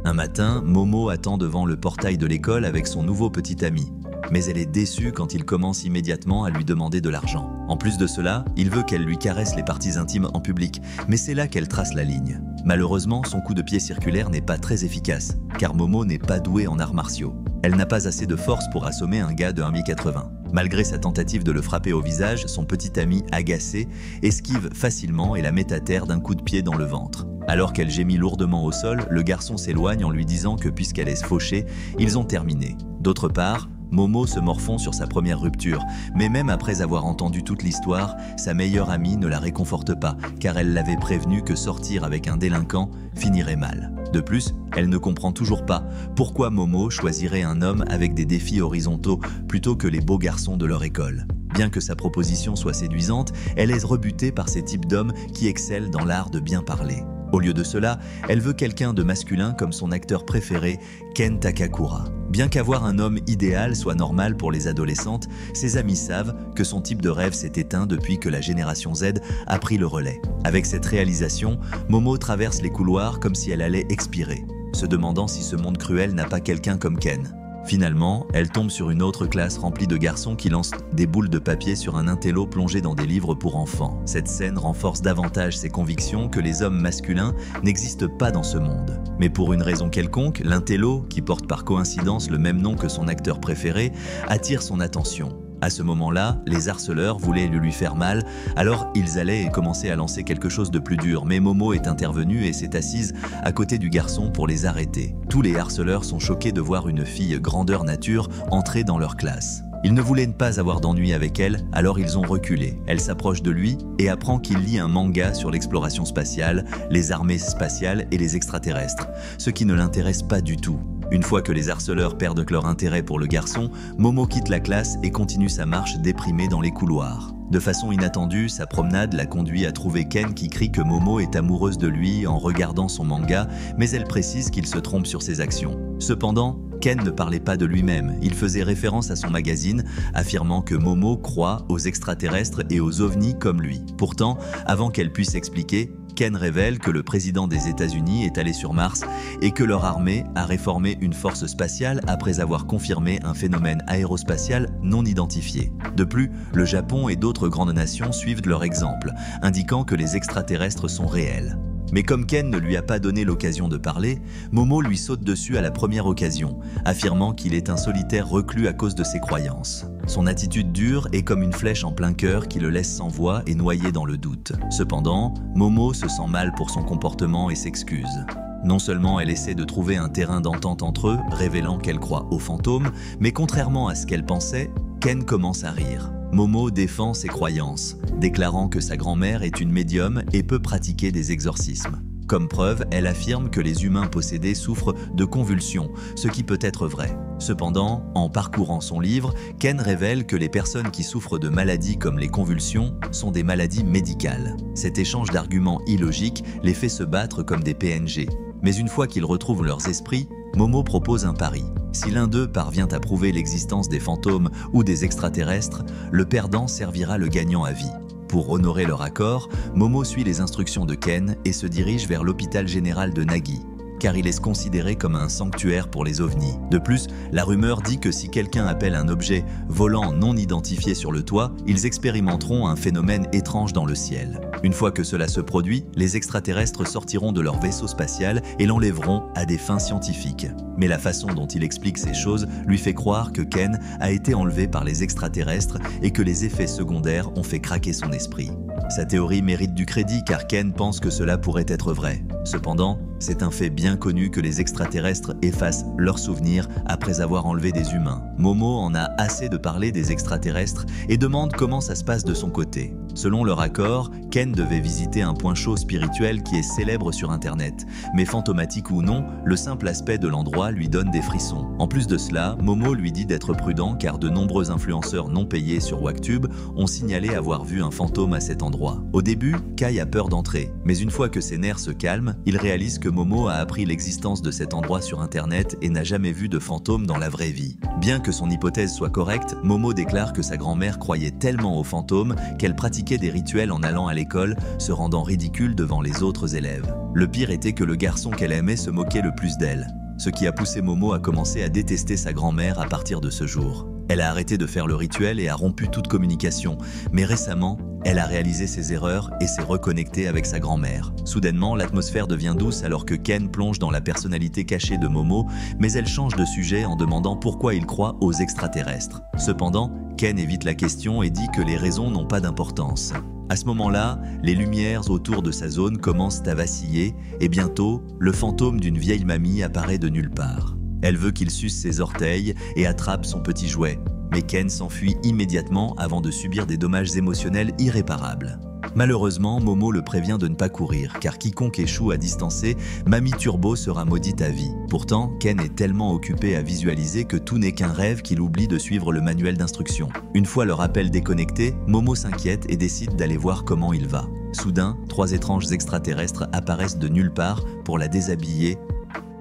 Un matin, Momo attend devant le portail de l'école avec son nouveau petit ami. Mais elle est déçue quand il commence immédiatement à lui demander de l'argent. En plus de cela, il veut qu'elle lui caresse les parties intimes en public, mais c'est là qu'elle trace la ligne. Malheureusement, son coup de pied circulaire n'est pas très efficace, car Momo n'est pas douée en arts martiaux. Elle n'a pas assez de force pour assommer un gars de 1,80 m. Malgré sa tentative de le frapper au visage, son petit ami, agacé, esquive facilement et la met à terre d'un coup de pied dans le ventre. Alors qu'elle gémit lourdement au sol, le garçon s'éloigne en lui disant que puisqu'elle est fauchée, ils ont terminé. D'autre part, Momo se morfond sur sa première rupture, mais même après avoir entendu toute l'histoire, sa meilleure amie ne la réconforte pas, car elle l'avait prévenue que sortir avec un délinquant finirait mal. De plus, elle ne comprend toujours pas pourquoi Momo choisirait un homme avec des défis horizontaux plutôt que les beaux garçons de leur école. Bien que sa proposition soit séduisante, elle est rebutée par ces types d'hommes qui excellent dans l'art de bien parler. Au lieu de cela, elle veut quelqu'un de masculin comme son acteur préféré, Ken Takakura. Bien qu'avoir un homme idéal soit normal pour les adolescentes, ses amis savent que son type de rêve s'est éteint depuis que la génération Z a pris le relais. Avec cette réalisation, Momo traverse les couloirs comme si elle allait expirer, se demandant si ce monde cruel n'a pas quelqu'un comme Ken. Finalement, elle tombe sur une autre classe remplie de garçons qui lancent des boules de papier sur un intello plongé dans des livres pour enfants. Cette scène renforce davantage ses convictions que les hommes masculins n'existent pas dans ce monde. Mais pour une raison quelconque, l'intello, qui porte par coïncidence le même nom que son acteur préféré, attire son attention. À ce moment-là, les harceleurs voulaient lui faire mal, alors ils allaient commencer à lancer quelque chose de plus dur, mais Momo est intervenue et s'est assise à côté du garçon pour les arrêter. Tous les harceleurs sont choqués de voir une fille grandeur nature entrer dans leur classe. Ils ne voulaient pas avoir d'ennui avec elle, alors ils ont reculé. Elle s'approche de lui et apprend qu'il lit un manga sur l'exploration spatiale, les armées spatiales et les extraterrestres, ce qui ne l'intéresse pas du tout. Une fois que les harceleurs perdent leur intérêt pour le garçon, Momo quitte la classe et continue sa marche déprimée dans les couloirs. De façon inattendue, sa promenade la conduit à trouver Ken qui crie que Momo est amoureuse de lui en regardant son manga, mais elle précise qu'il se trompe sur ses actions. Cependant, Ken ne parlait pas de lui-même, il faisait référence à son magazine, affirmant que Momo croit aux extraterrestres et aux ovnis comme lui. Pourtant, avant qu'elle puisse expliquer, Ken révèle que le président des États-Unis est allé sur Mars et que leur armée a réformé une force spatiale après avoir confirmé un phénomène aérospatial non identifié. De plus, le Japon et d'autres grandes nations suivent leur exemple, indiquant que les extraterrestres sont réels. Mais comme Ken ne lui a pas donné l'occasion de parler, Momo lui saute dessus à la première occasion, affirmant qu'il est un solitaire reclus à cause de ses croyances. Son attitude dure est comme une flèche en plein cœur qui le laisse sans voix et noyé dans le doute. Cependant, Momo se sent mal pour son comportement et s'excuse. Non seulement elle essaie de trouver un terrain d'entente entre eux, révélant qu'elle croit aux fantômes, mais contrairement à ce qu'elle pensait, Ken commence à rire. Momo défend ses croyances, déclarant que sa grand-mère est une médium et peut pratiquer des exorcismes. Comme preuve, elle affirme que les humains possédés souffrent de convulsions, ce qui peut être vrai. Cependant, en parcourant son livre, Ken révèle que les personnes qui souffrent de maladies comme les convulsions sont des maladies médicales. Cet échange d'arguments illogiques les fait se battre comme des PNG. Mais une fois qu'ils retrouvent leurs esprits, Momo propose un pari. Si l'un d'eux parvient à prouver l'existence des fantômes ou des extraterrestres, le perdant servira le gagnant à vie. Pour honorer leur accord, Momo suit les instructions de Ken et se dirige vers l'hôpital général de Nagi, car il est considéré comme un sanctuaire pour les ovnis. De plus, la rumeur dit que si quelqu'un appelle un objet volant non identifié sur le toit, ils expérimenteront un phénomène étrange dans le ciel. Une fois que cela se produit, les extraterrestres sortiront de leur vaisseau spatial et l'enlèveront à des fins scientifiques. Mais la façon dont il explique ces choses lui fait croire que Ken a été enlevé par les extraterrestres et que les effets secondaires ont fait craquer son esprit. Sa théorie mérite du crédit car Ken pense que cela pourrait être vrai. Cependant, c'est un fait bien connu que les extraterrestres effacent leurs souvenirs après avoir enlevé des humains. Momo en a assez de parler des extraterrestres et demande comment ça se passe de son côté. Selon leur accord, Ken devait visiter un point chaud spirituel qui est célèbre sur Internet. Mais fantomatique ou non, le simple aspect de l'endroit lui donne des frissons. En plus de cela, Momo lui dit d'être prudent car de nombreux influenceurs non payés sur Waktube ont signalé avoir vu un fantôme à cet endroit. Au début, Kai a peur d'entrer, mais une fois que ses nerfs se calment, il réalise que Momo a appris l'existence de cet endroit sur Internet et n'a jamais vu de fantômes dans la vraie vie. Bien que son hypothèse soit correcte, Momo déclare que sa grand-mère croyait tellement aux fantômes qu'elle pratiquait des rituels en allant à l'école, se rendant ridicule devant les autres élèves. Le pire était que le garçon qu'elle aimait se moquait le plus d'elle, ce qui a poussé Momo à commencer à détester sa grand-mère à partir de ce jour. Elle a arrêté de faire le rituel et a rompu toute communication, mais récemment, elle a réalisé ses erreurs et s'est reconnectée avec sa grand-mère. Soudainement, l'atmosphère devient douce alors que Ken plonge dans la personnalité cachée de Momo, mais elle change de sujet en demandant pourquoi il croit aux extraterrestres. Cependant, Ken évite la question et dit que les raisons n'ont pas d'importance. À ce moment-là, les lumières autour de sa zone commencent à vaciller et bientôt, le fantôme d'une vieille mamie apparaît de nulle part. Elle veut qu'il suce ses orteils et attrape son petit jouet, mais Ken s'enfuit immédiatement avant de subir des dommages émotionnels irréparables. Malheureusement, Momo le prévient de ne pas courir, car quiconque échoue à distancer, Mamie Turbo sera maudite à vie. Pourtant, Ken est tellement occupé à visualiser que tout n'est qu'un rêve qu'il oublie de suivre le manuel d'instruction. Une fois le rappel déconnecté, Momo s'inquiète et décide d'aller voir comment il va. Soudain, 3 étranges extraterrestres apparaissent de nulle part pour la déshabiller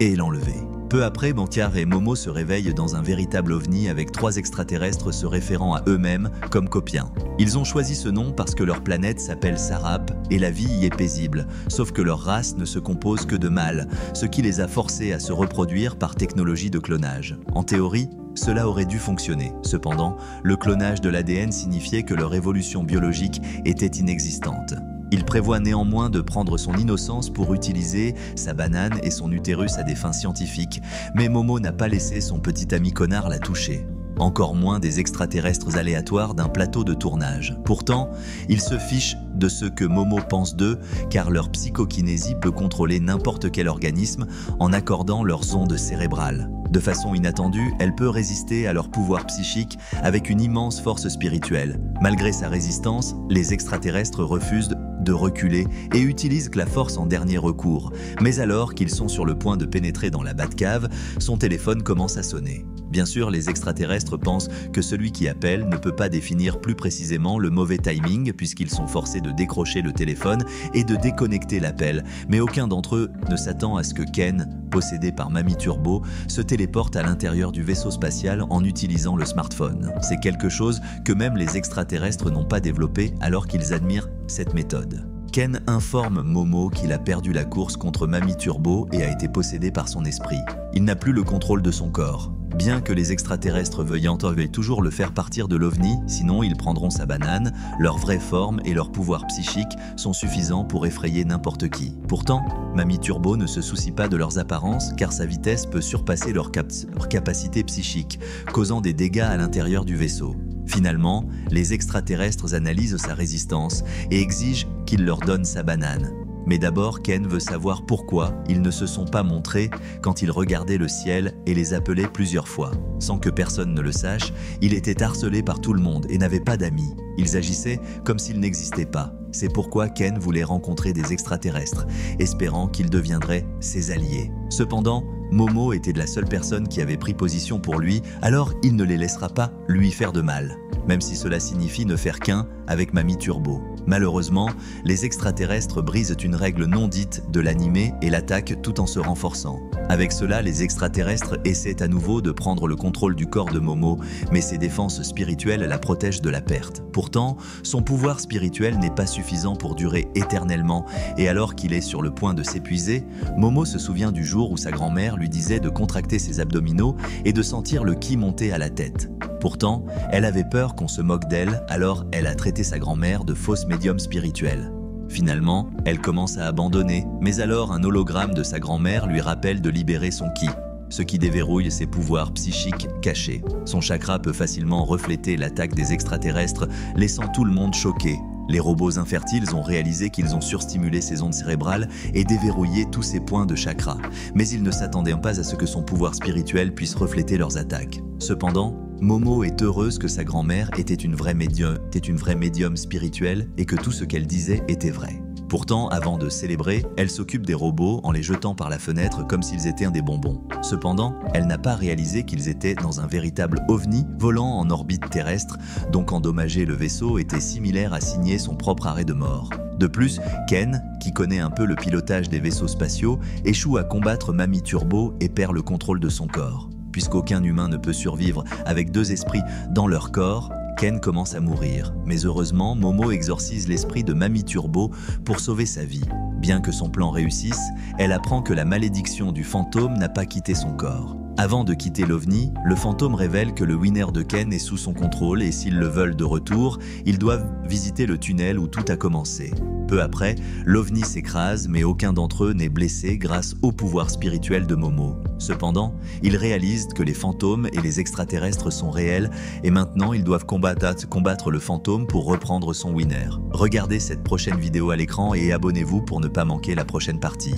et l'enlever. Peu après, Bantiar et Momo se réveillent dans un véritable ovni avec 3 extraterrestres se référant à eux-mêmes comme copiens. Ils ont choisi ce nom parce que leur planète s'appelle Sarap et la vie y est paisible, sauf que leur race ne se compose que de mâles, ce qui les a forcés à se reproduire par technologie de clonage. En théorie, cela aurait dû fonctionner. Cependant, le clonage de l'ADN signifiait que leur évolution biologique était inexistante. Il prévoit néanmoins de prendre son innocence pour utiliser sa banane et son utérus à des fins scientifiques, mais Momo n'a pas laissé son petit ami connard la toucher. Encore moins des extraterrestres aléatoires d'un plateau de tournage. Pourtant, ils se fichent de ce que Momo pense d'eux, car leur psychokinésie peut contrôler n'importe quel organisme en accordant leurs ondes cérébrales. De façon inattendue, elle peut résister à leur pouvoir psychique avec une immense force spirituelle. Malgré sa résistance, les extraterrestres refusent de reculer et utilisent la force en dernier recours. Mais alors qu'ils sont sur le point de pénétrer dans la Batcave, son téléphone commence à sonner. Bien sûr, les extraterrestres pensent que celui qui appelle ne peut pas définir plus précisément le mauvais timing puisqu'ils sont forcés de décrocher le téléphone et de déconnecter l'appel. Mais aucun d'entre eux ne s'attend à ce que Ken, possédé par Mamie Turbo, se téléporte à l'intérieur du vaisseau spatial en utilisant le smartphone. C'est quelque chose que même les extraterrestres n'ont pas développé alors qu'ils admirent cette méthode. Ken informe Momo qu'il a perdu la course contre Mamie Turbo et a été possédé par son esprit. Il n'a plus le contrôle de son corps. Bien que les extraterrestres veuillent toujours le faire partir de l'OVNI, sinon ils prendront sa banane, leur vraie forme et leur pouvoir psychique sont suffisants pour effrayer n'importe qui. Pourtant, Mamie Turbo ne se soucie pas de leurs apparences car sa vitesse peut surpasser leur capacité psychique, causant des dégâts à l'intérieur du vaisseau. Finalement, les extraterrestres analysent sa résistance et exigent qu'il leur donne sa banane. Mais d'abord, Ken veut savoir pourquoi ils ne se sont pas montrés quand il regardait le ciel et les appelait plusieurs fois. Sans que personne ne le sache, il était harcelé par tout le monde et n'avait pas d'amis. Ils agissaient comme s'ils n'existaient pas. C'est pourquoi Ken voulait rencontrer des extraterrestres, espérant qu'ils deviendraient ses alliés. Cependant, Momo était la seule personne qui avait pris position pour lui, alors il ne les laissera pas lui faire de mal, même si cela signifie ne faire qu'un avec Mamie Turbo. Malheureusement, les extraterrestres brisent une règle non dite de l'animé et l'attaquent tout en se renforçant. Avec cela, les extraterrestres essaient à nouveau de prendre le contrôle du corps de Momo, mais ses défenses spirituelles la protègent de la perte. Pourtant, son pouvoir spirituel n'est pas suffisant pour durer éternellement, et alors qu'il est sur le point de s'épuiser, Momo se souvient du jour où sa grand-mère lui disait de contracter ses abdominaux et de sentir le ki monter à la tête. Pourtant, elle avait peur qu'on se moque d'elle, alors elle a traité sa grand-mère de fausse médium spirituelle. Finalement, elle commence à abandonner, mais alors un hologramme de sa grand-mère lui rappelle de libérer son ki, ce qui déverrouille ses pouvoirs psychiques cachés. Son chakra peut facilement refléter l'attaque des extraterrestres, laissant tout le monde choqué. Les robots infertiles ont réalisé qu'ils ont surstimulé ses ondes cérébrales et déverrouillé tous ses points de chakra, mais ils ne s'attendaient pas à ce que son pouvoir spirituel puisse refléter leurs attaques. Cependant, Momo est heureuse que sa grand-mère était une vraie médium spirituelle et que tout ce qu'elle disait était vrai. Pourtant, avant de célébrer, elle s'occupe des robots en les jetant par la fenêtre comme s'ils étaient des bonbons. Cependant, elle n'a pas réalisé qu'ils étaient dans un véritable ovni volant en orbite terrestre, donc endommager le vaisseau était similaire à signer son propre arrêt de mort. De plus, Ken, qui connaît un peu le pilotage des vaisseaux spatiaux, échoue à combattre Mamie Turbo et perd le contrôle de son corps. Puisqu'aucun humain ne peut survivre avec deux esprits dans leur corps, Ken commence à mourir. Mais heureusement, Momo exorcise l'esprit de Mamie Turbo pour sauver sa vie. Bien que son plan réussisse, elle apprend que la malédiction du fantôme n'a pas quitté son corps. Avant de quitter l'OVNI, le fantôme révèle que le winner de Ken est sous son contrôle et s'ils le veulent de retour, ils doivent visiter le tunnel où tout a commencé. Peu après, l'OVNI s'écrase, mais aucun d'entre eux n'est blessé grâce au pouvoir spirituel de Momo. Cependant, ils réalisent que les fantômes et les extraterrestres sont réels et maintenant ils doivent combattre le fantôme pour reprendre son winner. Regardez cette prochaine vidéo à l'écran et abonnez-vous pour ne pas manquer la prochaine partie.